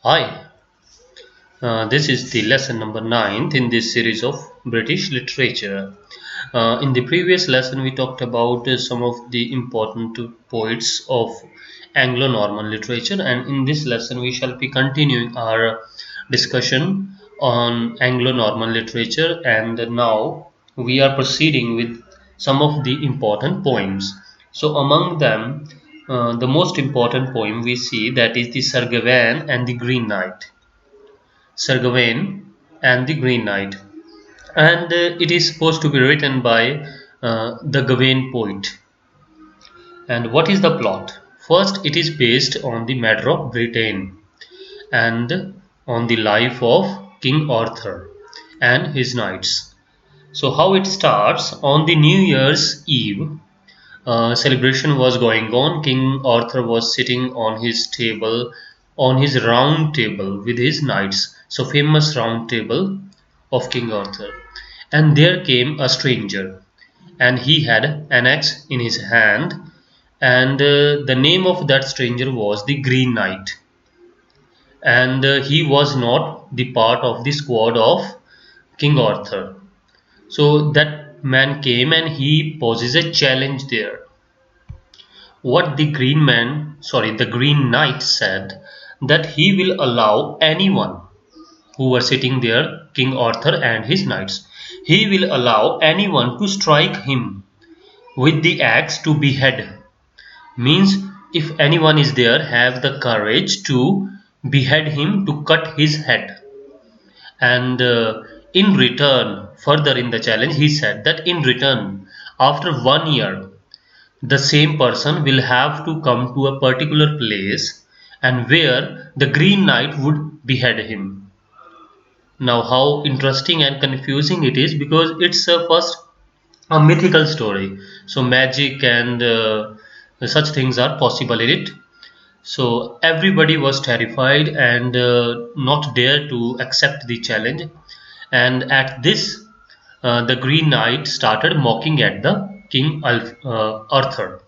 Hi, this is the lesson number 9th in this series of British literature. In the previous lesson, we talked about some of the important poets of Anglo-Norman literature, and in this lesson, we shall be continuing our discussion on Anglo-Norman literature. And now we are proceeding with some of the important poems. So, among them, the most important poem we see that is the Sir Gawain and the Green Knight. Sir Gawain and the Green Knight, and it is supposed to be written by the Gawain poet. And what is the plot? First, it is based on the matter of Britain and on the life of King Arthur and his knights. So, how it starts on the New Year's Eve. Celebration was going on. King Arthur was sitting on his table, on his round table with his knights. So, famous round table of King Arthur. And there came a stranger, and he had an axe in his hand, and the name of that stranger was the Green Knight, and he was not the part of the squad of King Arthur. So that man came and he poses a challenge there. What the Green Knight said that he will allow anyone who were sitting there, King Arthur and his knights, he will allow anyone to strike him with the axe to behead. Means if anyone is there, have the courage to behead him, to cut his head. And in return, further in the challenge, he said that in return, after 1 year, the same person will have to come to a particular place and where the Green Knight would behead him. Now, how interesting and confusing it is, because it's first a mythical story. So, magic and such things are possible in it. So, everybody was terrified and not dare to accept the challenge. And at this, the Green Knight started mocking at the Arthur.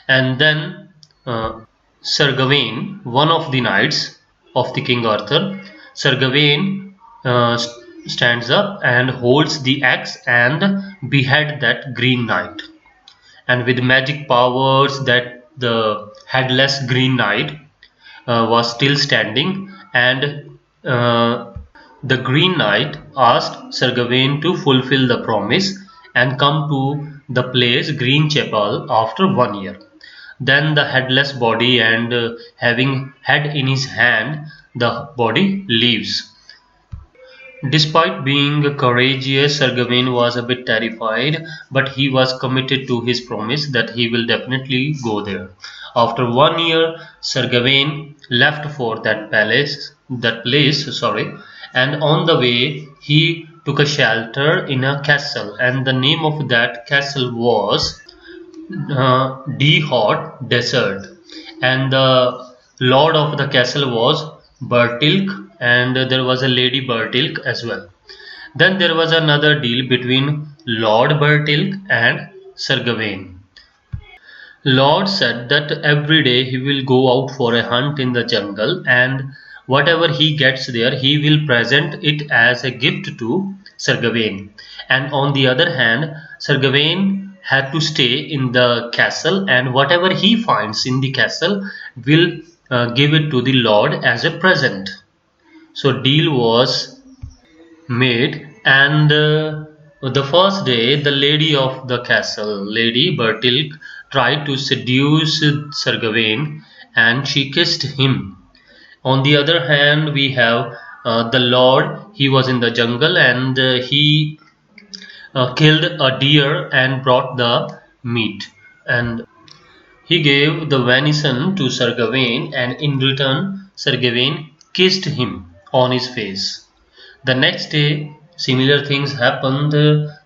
And then Sir Gawain, one of the knights of the King Arthur, Sir Gawain stands up and holds the axe and behead that Green Knight. And with magic powers, that the headless Green Knight was still standing, and the Green Knight asked Sir Gawain to fulfill the promise and come to the place Green Chapel after 1 year. Then the headless body and having head in his hand, the body leaves. Despite being courageous, Sir Gawain was a bit terrified, but he was committed to his promise that he will definitely go there. After 1 year, Sir Gawain left for that place, sorry, and on the way he took a shelter in a castle, and the name of that castle was D Hot Desert, and the lord of the castle was Bertilk, and there was a lady Bertilk as well. Then there was another deal between Lord Bertilk and Sir Gawain. Lord said that every day he will go out for a hunt in the jungle, and whatever he gets there he will present it as a gift to Sir Gawain. And on the other hand, Sir Gawain had to stay in the castle, and whatever he finds in the castle will give it to the Lord as a present. So deal was made, and the first day the lady of the castle, Lady Bertilk, tried to seduce Sir Gawain and she kissed him. On the other hand, we have the Lord. He was in the jungle and he killed a deer and brought the meat, and he gave the venison to Sir Gawain, and in return Sir Gawain kissed him on his face. The next day similar things happened.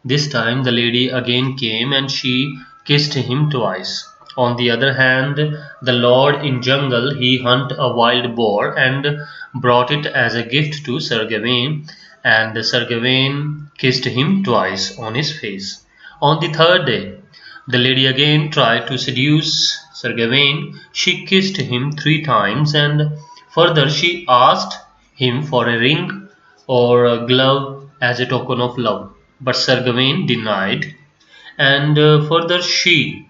This time the lady again came and she kissed him twice. On the other hand, the lord in jungle, he hunt a wild boar and brought it as a gift to Sir Gawain, and Sir Gawain kissed him twice on his face. On the third day, the lady again tried to seduce Sir Gawain. She kissed him 3 times, and Further, she asked him for a ring or a glove as a token of love, but Sir Gawain denied. And further, she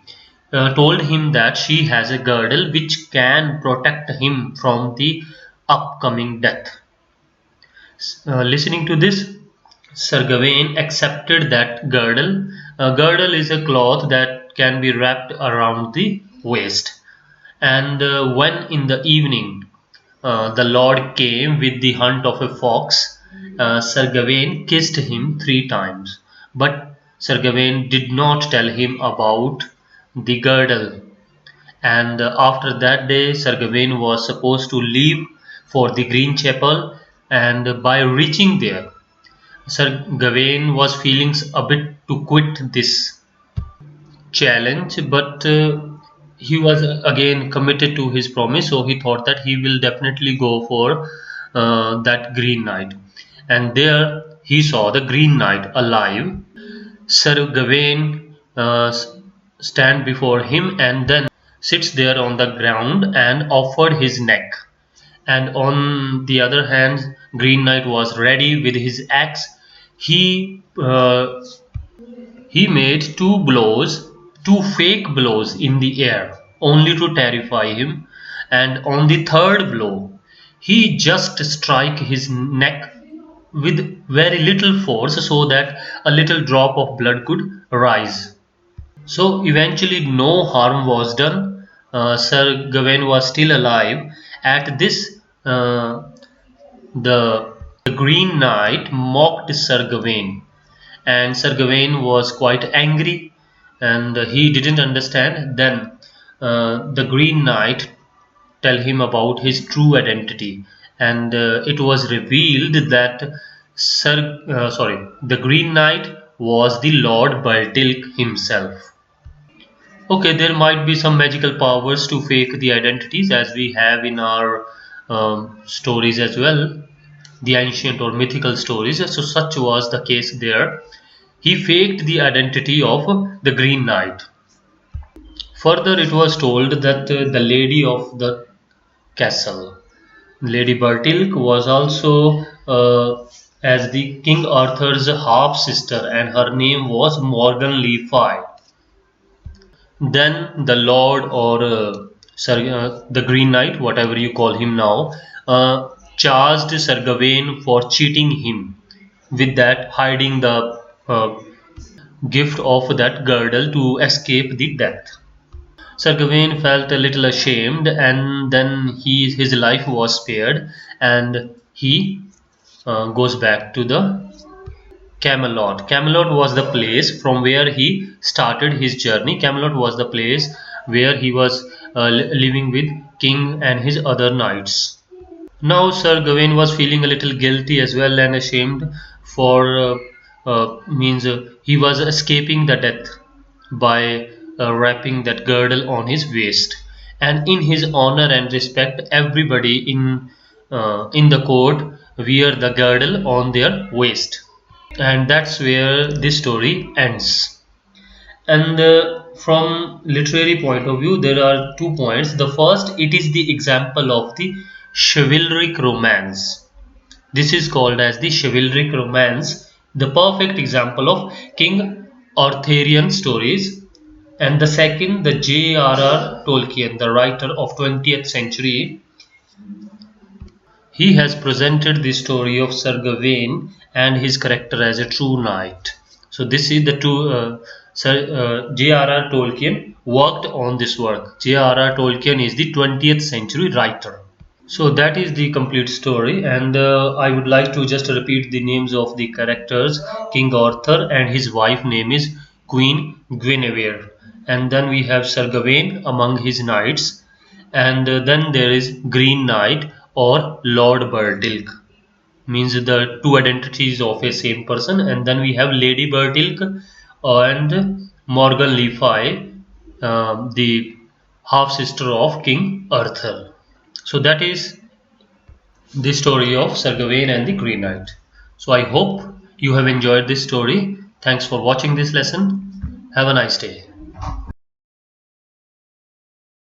told him that she has a girdle which can protect him from the upcoming death. Listening to this, Sir Gawain accepted that girdle. A girdle is a cloth that can be wrapped around the waist. And when in the evening the Lord came with the hunt of a fox, Sir Gawain kissed him 3 times. But Sir Gawain did not tell him about the girdle. And after that day, Sir Gawain was supposed to leave for the Green Chapel. And by reaching there, Sir Gawain was feeling a bit to quit this challenge, but he was again committed to his promise, so he thought that he will definitely go for that Green Knight. And there he saw the Green Knight alive. Sir Gawain stand before him and then sits there on the ground and offered his neck. And on the other hand, Green Knight was ready with his axe. He made 2 blows, 2 fake blows in the air, only to terrify him. And on the third blow, he just struck his neck with very little force so that a little drop of blood could rise. So eventually, no harm was done. Sir Gawain was still alive. At this, the Green Knight mocked Sir Gawain, and Sir Gawain was quite angry, and he didn't understand. Then the Green Knight tell him about his true identity, and it was revealed that the Green Knight was the Lord Bertilk himself. Okay, there might be some magical powers to fake the identities as we have in our stories as well, the ancient or mythical stories. So such was the case there. He faked the identity of the Green Knight. Further, it was told that the lady of the castle, Lady Bertilk, was also as the King Arthur's half sister, and her name was Morgan Le Fay. Then the Lord or the Green Knight, whatever you call him now, charged Sir Gawain for cheating him with that, hiding the gift of that girdle to escape the death. Sir Gawain felt a little ashamed, and then his life was spared, and he goes back to the Camelot. Camelot was the place from where he started his journey. Camelot was the place where he was living with king and his other knights. Now Sir Gawain was feeling a little guilty as well and ashamed for he was escaping the death by wrapping that girdle on his waist. And in his honor and respect, everybody in the court wear the girdle on their waist. And that's where this story ends. And from literary point of view, there are 2 points. The first, it is the example of the chivalric romance. This is called as the chivalric romance, the perfect example of King Arthurian stories. And the second, the J.R.R. Tolkien, the writer of 20th century, he has presented the story of Sir Gawain and his character as a true knight. So this is the two. J.R.R. Tolkien worked on this work. J.R.R. Tolkien is the 20th century writer. So that is the complete story, and I would like to just repeat the names of the characters. King Arthur and his wife name is Queen Guinevere, and then we have Sir Gawain among his knights, and then there is Green Knight or Lord Bertilk, means the 2 identities of a same person. And then we have Lady Bertilk and Morgan Le Fay, the half sister of King Arthur. So that is the story of Sir Gawain and the Green Knight. So I hope you have enjoyed this story. Thanks for watching this lesson. Have a nice day.